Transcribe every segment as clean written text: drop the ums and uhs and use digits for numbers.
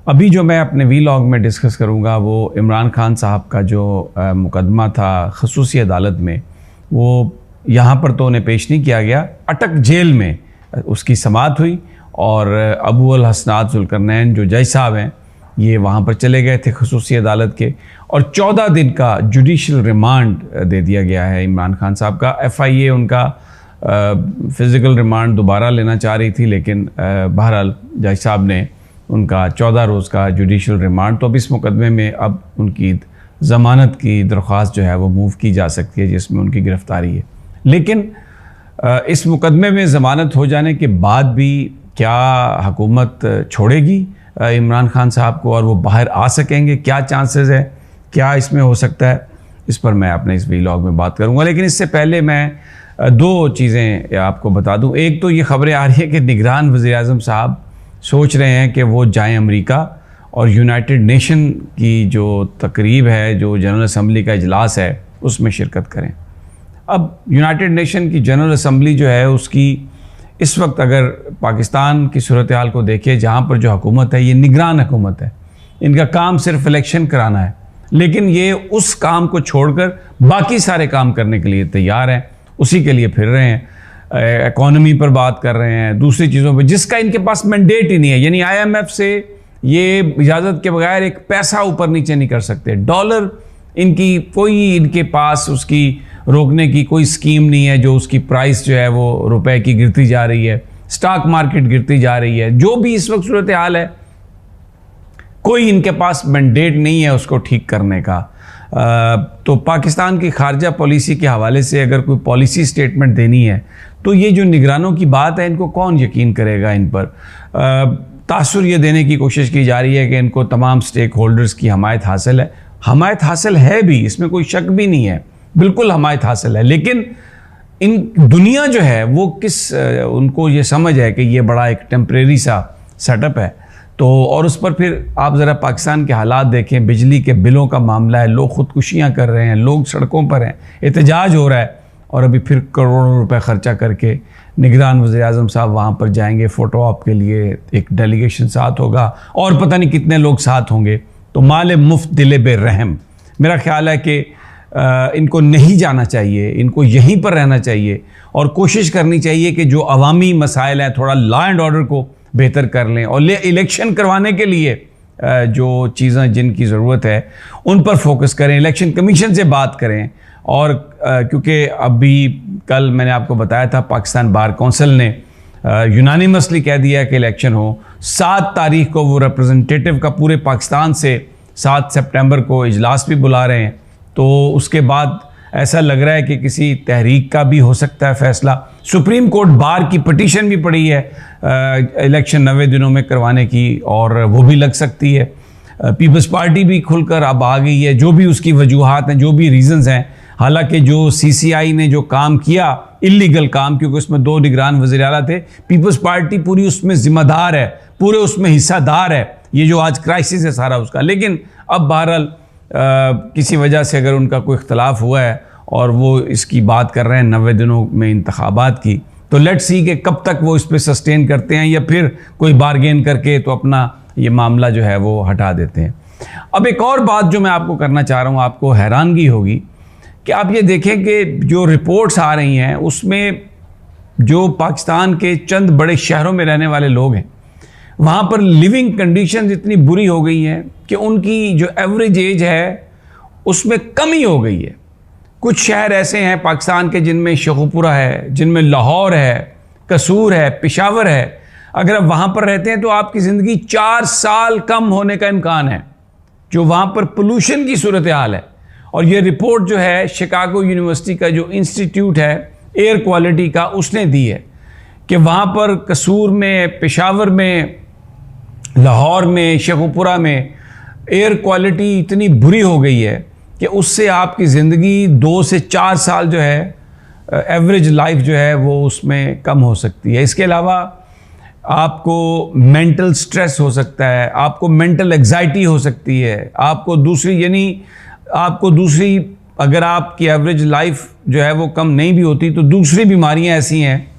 अभी जो मैं अपने वीलॉग में डिस्कस करूंगा वो इमरान खान साहब का जो मुकदमा था खसूसी अदालत में, वो यहाँ पर तो उन्हें पेश नहीं किया गया, अटक जेल में उसकी समाअत हुई और अबू अल हसनात जुल्करनैन जो जज साहब हैं ये वहाँ पर चले गए थे खसूसी अदालत के, और 14 दिन का जुडिशल रिमांड दे दिया गया है इमरान खान साहब का। FIA उनका फ़िज़िकल रिमांड दोबारा लेना चाह रही थी, लेकिन बहरहाल जज साहब ने उनका 14 रोज़ का जुडिशल रिमांड, तो अब इस मुकदमे में अब उनकी ज़मानत की दरख्वास्त जो है वो मूव की जा सकती है जिसमें उनकी गिरफ़्तारी है। लेकिन इस मुकदमे में ज़मानत हो जाने के बाद भी क्या हुकूमत छोड़ेगी इमरान खान साहब को और वो बाहर आ सकेंगे? क्या चांसेस है, क्या इसमें हो सकता है, इस पर मैं अपने इस वीलॉग में बात करूंगा। लेकिन इससे पहले मैं 2 चीज़ें आपको बता दूं। एक तो ये खबरें आ रही है कि निगरान वज़ीर-ए-आज़म साहब सोच रहे हैं कि वो जाएं अमेरिका और यूनाइटेड नेशन की जो तकरीब है, जो जनरल असम्बली का इजलास है, उसमें शिरकत करें। अब यूनाइटेड नेशन की जनरल असम्बली जो है उसकी इस वक्त अगर पाकिस्तान की सूरत हाल को देखें, जहाँ पर जो हुकूमत है ये निगरान हुकूमत है, इनका काम सिर्फ इलेक्शन कराना है, लेकिन ये उस काम को छोड़कर बाकी सारे काम करने के लिए तैयार हैं, उसी के लिए फिर रहे हैं, इकॉनमी पर बात कर रहे हैं, दूसरी चीज़ों पर जिसका इनके पास मैंडेट ही नहीं है। यानी IMF से ये इजाज़त के बगैर एक पैसा ऊपर नीचे नहीं कर सकते, डॉलर इनकी कोई इनके पास उसकी रोकने की कोई स्कीम नहीं है, जो उसकी प्राइस जो है वो रुपए की गिरती जा रही है, स्टॉक मार्केट गिरती जा रही है, जो भी इस वक्त सूरत हाल है, कोई इनके पास मैंडेट नहीं है उसको ठीक करने का। तो पाकिस्तान की खारजा पॉलिसी के हवाले से अगर कोई पॉलिसी स्टेटमेंट देनी है तो ये जो निगरानों की बात है, इनको कौन यकीन करेगा इन पर? तासुर ये देने की कोशिश की जा रही है कि इनको तमाम स्टेक होल्डर्स की हमायत हासिल है। हमायत हासिल है भी, इसमें कोई शक भी नहीं है, बिल्कुल हमायत हासिल है, लेकिन इन दुनिया जो है वो उनको ये समझ है कि ये बड़ा एक टेम्परेरी सा सेटअप है। तो और उस पर फिर आप ज़रा पाकिस्तान के हालात देखें, बिजली के बिलों का मामला है, लोग ख़ुदकुशियाँ कर रहे हैं, लोग सड़कों पर हैं, एहतजाज हो रहा है, और अभी फिर करोड़ों रुपए खर्चा करके निगरान वज़ीर-ए-आज़म साहब वहाँ पर जाएंगे फ़ोटो ऑप के लिए, एक डेलीगेशन साथ होगा और पता नहीं कितने लोग साथ होंगे। तो माले मुफ्त दिले बेरहम, मेरा ख्याल है कि इनको नहीं जाना चाहिए, इनको यहीं पर रहना चाहिए और कोशिश करनी चाहिए कि जो अवामी मसाइल हैं, थोड़ा लॉ एंड ऑर्डर को बेहतर कर लें और इलेक्शन करवाने के लिए जो चीज़ें जिनकी ज़रूरत है उन पर फोकस करें, इलेक्शन कमीशन से बात करें। और क्योंकि अभी कल मैंने आपको बताया था पाकिस्तान बार कौंसिल ने यूनानिमसली कह दिया कि इलेक्शन हो, 7 तारीख को वो रिप्रेजेंटेटिव का पूरे पाकिस्तान से 7 सितंबर को इजलास भी बुला रहे हैं। तो उसके बाद ऐसा लग रहा है कि किसी तहरीक का भी हो सकता है फैसला। सुप्रीम कोर्ट बार की पिटीशन भी पड़ी है इलेक्शन 90 दिनों में करवाने की, और वो भी लग सकती है। पीपल्स पार्टी भी खुलकर अब आ गई है, जो भी उसकी वजूहात हैं, जो भी रीज़न्स हैं। हालांकि जो CCI ने जो काम किया, इलीगल काम, क्योंकि उसमें 2 निगरान वज़ीर आला थे, पीपल्स पार्टी पूरी उसमें ज़िम्मेदार है, पूरे उसमें हिस्सादार है, ये जो आज क्राइसिस है सारा उसका। लेकिन अब बहरहाल किसी वजह से अगर उनका कोई इख्तलाफ हुआ है और वो इसकी बात कर रहे हैं 90 दिनों में इंतखाबात की, तो लेट्स सी कि कब तक वो इस पर सस्टेन करते हैं या फिर कोई बारगेन करके तो अपना ये मामला जो है वो हटा देते हैं। अब एक और बात जो मैं आपको करना चाह रहा हूँ, आपको हैरानगी होगी कि आप ये देखें कि जो रिपोर्ट्स आ रही हैं उसमें जो पाकिस्तान के चंद बड़े शहरों में रहने वाले लोग हैं, वहाँ पर लिविंग कंडीशंस इतनी बुरी हो गई हैं कि उनकी जो एवरेज एज है उसमें कमी हो गई है। कुछ शहर ऐसे हैं पाकिस्तान के जिनमें शेखुपुरा है, जिनमें लाहौर है, कसूर है, पेशावर है। अगर आप वहाँ पर रहते हैं तो आपकी ज़िंदगी 4 साल कम होने का इम्कान है, जो वहाँ पर पोल्यूशन की सूरत हाल है। और ये रिपोर्ट जो है शिकागो यूनिवर्सिटी का जो इंस्टीट्यूट है एयर क्वालिटी का, उसने दी है कि वहाँ पर कसूर में, पेशावर में, लाहौर में, शेखुपुरा में एयर क्वालिटी इतनी बुरी हो गई है कि उससे आपकी ज़िंदगी 2 से 4 साल जो है एवरेज लाइफ जो है वो उसमें कम हो सकती है। इसके अलावा आपको मेंटल स्ट्रेस हो सकता है, आपको मेंटल एग्जाइटी हो सकती है, आपको दूसरी अगर आपकी एवरेज लाइफ जो है वो कम नहीं भी होती तो दूसरी बीमारियां ऐसी हैं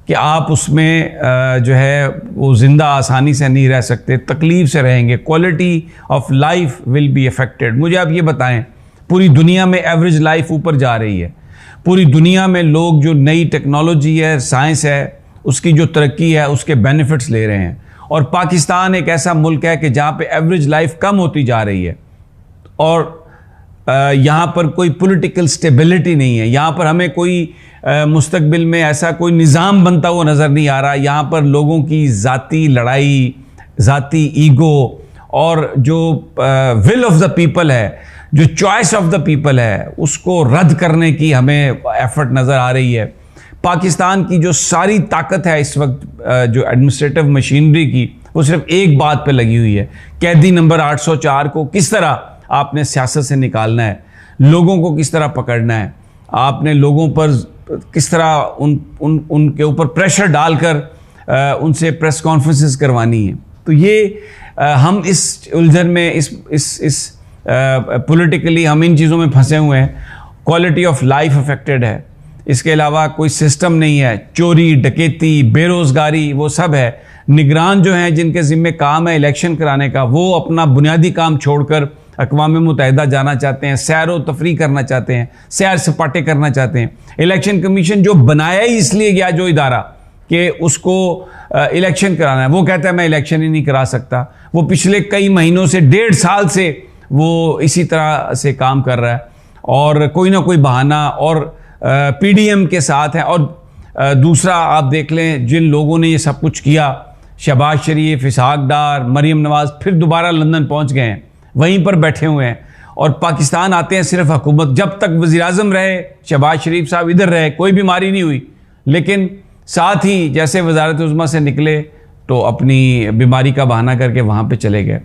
कि आप उसमें जो है वो ज़िंदा आसानी से नहीं रह सकते, तकलीफ़ से रहेंगे, quality of life will be affected. मुझे आप ये बताएं, पूरी दुनिया में एवरेज लाइफ ऊपर जा रही है, पूरी दुनिया में लोग जो नई टेक्नोलॉजी है, साइंस है, उसकी जो तरक्की है, उसके बेनिफिट्स ले रहे हैं, और पाकिस्तान एक ऐसा मुल्क है कि जहाँ पे एवरेज लाइफ कम होती जा रही है और यहाँ पर कोई पॉलिटिकल स्टेबिलिटी नहीं है, यहाँ पर हमें कोई मुस्तकबिल में ऐसा कोई निज़ाम बनता हुआ नज़र नहीं आ रहा। यहाँ पर लोगों की ज़ाती लड़ाई, ज़ाती ईगो और जो विल ऑफ द पीपल है, जो चॉइस ऑफ द पीपल है, उसको रद्द करने की हमें एफर्ट नज़र आ रही है। पाकिस्तान की जो सारी ताकत है इस वक्त जो एडमिनिस्ट्रेटिव मशीनरी की, वो सिर्फ एक बात पे लगी हुई है, कैदी नंबर 804 को किस तरह आपने सियासत से निकालना है, लोगों को किस तरह पकड़ना है, आपने लोगों पर किस तरह उनके ऊपर प्रेशर डालकर उनसे प्रेस कॉन्फ्रेंसेस करवानी है। तो ये हम इस उलझन में इस पॉलिटिकली हम इन चीज़ों में फंसे हुए हैं। क्वालिटी ऑफ लाइफ अफेक्टेड है, इसके अलावा कोई सिस्टम नहीं है, चोरी डकैती बेरोज़गारी वो सब है। निगरान जो हैं जिनके ज़िम्मे काम है इलेक्शन कराने का, वो अपना बुनियादी काम छोड़कर अक़वाम मुत्तहिदा जाना चाहते हैं, सैर व तफरी करना चाहते हैं, सैर सपाटे करना चाहते हैं। इलेक्शन कमीशन जो बनाया ही इसलिए गया जो इदारा कि उसको इलेक्शन कराना है, वो कहता है मैं इलेक्शन ही नहीं करा सकता। वो पिछले कई महीनों से, 1.5 साल से वो इसी तरह से काम कर रहा है और कोई ना कोई बहाना और पीडीएम के साथ है। और दूसरा आप देख लें, जिन लोगों ने ये सब कुछ किया, शहबाज शरीफ, इसहाक डार, मरीम नवाज़ फिर दोबारा लंदन पहुंच गए हैं, वहीं पर बैठे हुए हैं और पाकिस्तान आते हैं सिर्फ हुकूमत। जब तक वज़ीर-ए-आज़म रहे शहबाज शरीफ साहब, इधर रहे, कोई बीमारी नहीं हुई, लेकिन साथ ही जैसे वज़ारत उज़्मा से निकले तो अपनी बीमारी का बहाना करके वहाँ पे चले गए।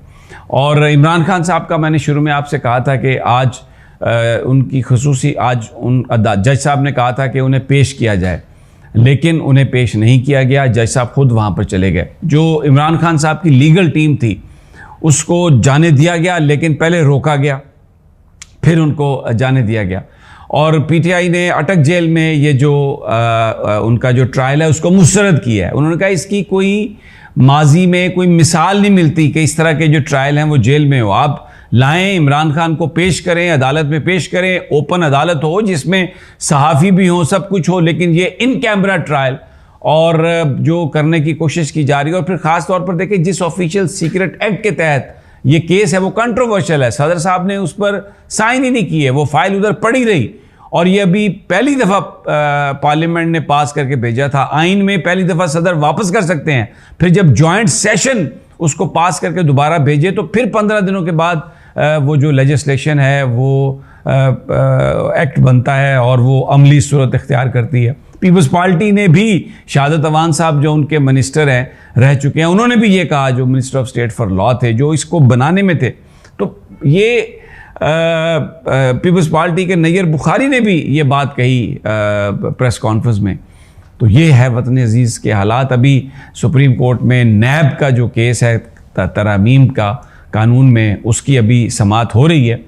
और इमरान खान साहब का मैंने शुरू में आपसे कहा था कि आज उनकी खुसूसी, आज उन जज साहब ने कहा था कि उन्हें पेश किया जाए, लेकिन उन्हें पेश नहीं किया गया। जज साहब खुद वहाँ पर चले गए। जो इमरान खान साहब की लीगल टीम थी उसको जाने दिया गया, लेकिन पहले रोका गया, फिर उनको जाने दिया गया। और पीटीआई ने अटक जेल में ये जो उनका जो ट्रायल है उसको मुस्तरद किया है। उन्होंने कहा इसकी कोई माजी में कोई मिसाल नहीं मिलती कि इस तरह के जो ट्रायल हैं वो जेल में हो। आप लाएं, इमरान खान को पेश करें, अदालत में पेश करें, ओपन अदालत हो जिसमें सहाफ़ी भी हो, सब कुछ हो, लेकिन ये इन कैमरा ट्रायल और जो करने की कोशिश की जा रही है। और फिर ख़ास तौर पर देखिए, जिस ऑफिशियल सीक्रेट एक्ट के तहत ये केस है वो कंट्रोवर्शियल है, सदर साहब ने उस पर साइन ही नहीं किए, वो फाइल उधर पड़ी रही। और ये अभी पहली दफ़ा पार्लियामेंट ने पास करके भेजा था। आइन में पहली दफ़ा सदर वापस कर सकते हैं, फिर जब जॉइंट सेशन उसको पास करके दोबारा भेजे तो फिर 15 दिनों के बाद वो जो लेजिस्लेशन है वो एक्ट बनता है और वो अमली सूरत इख्तियार करती है। पीपल्स पार्टी ने भी, शहादत अवान साहब जो उनके मिनिस्टर हैं, रह चुके हैं, उन्होंने भी ये कहा, जो minister of state for law थे, जो इसको बनाने में थे। तो ये पीपल्स पार्टी के नैयर बुखारी ने भी ये बात कही प्रेस कॉन्फ्रेंस में। तो ये है वतन अजीज़ के हालात। अभी सुप्रीम कोर्ट में नैब का जो केस है तरमीम का कानून में, उसकी अभी समाअत हो रही है।